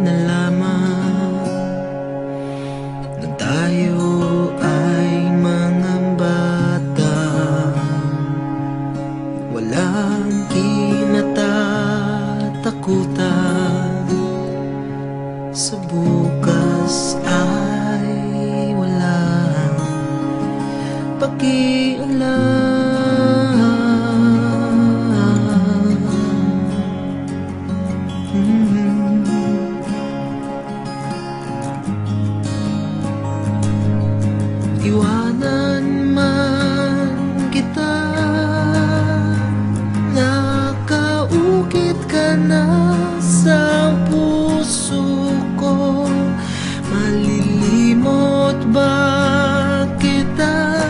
na lamang nang tayo ay mga bata, walang kinatatakutan. Sa bukas ay walang pakialam. Iwanan man kita, nakaukit ka na sa puso ko. Malilimot ba kita?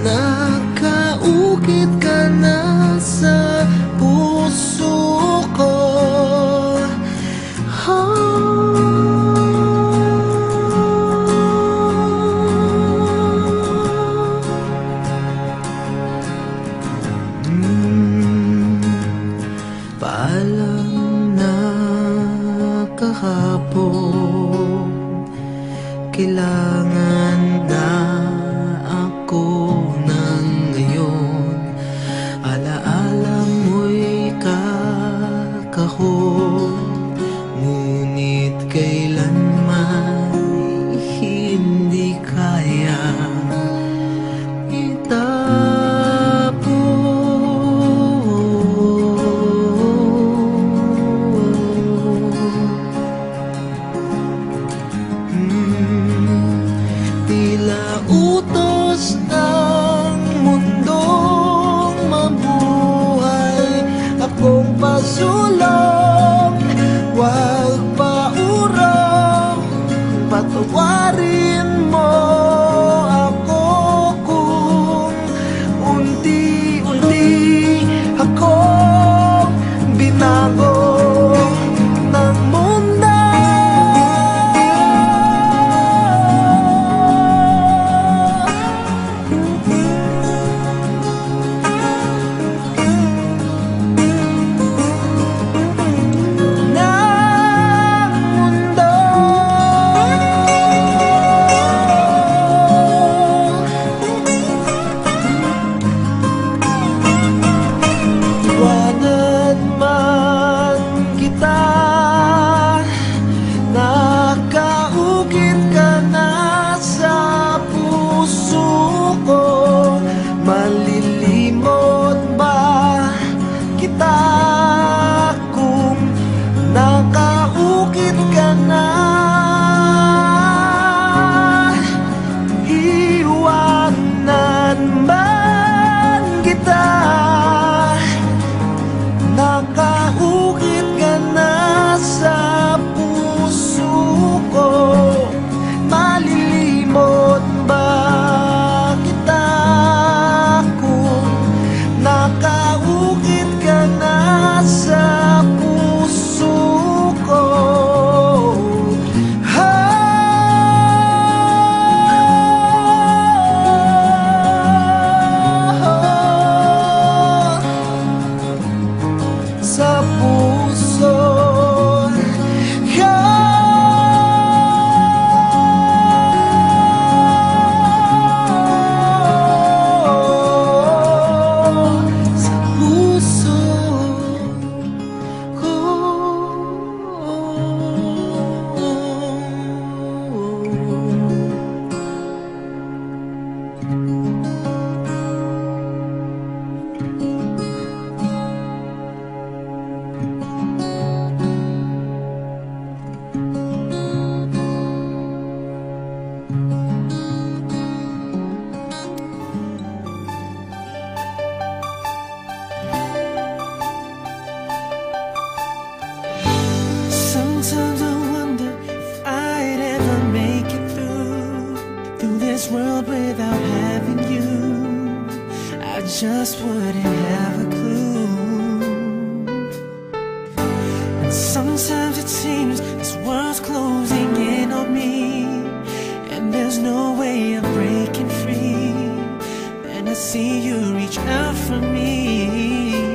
Nakaukit ka na sa puso ko. Paalam na kahapon, kailangan na ako ng ngayon. Alaala mo'y kakahon, ngunit kailanman hindi kaya utos ng mundong mabuhay, akong pasulong, huwag paurong. Patawarin mo ako kung unti-unti akong binago ng mundo. Nakaukit ka na, iwanan man kita. Nakaukit ka na sa puso ko, malilimot ba kita kung nakaukit ka na sa sa puso. Sa puso ko. Sometimes I wonder if I'd ever make it through this world without having you. I just wouldn't have a clue. And sometimes it seems this world's closing in on me, and there's no way of breaking free. And I see you reach out for me.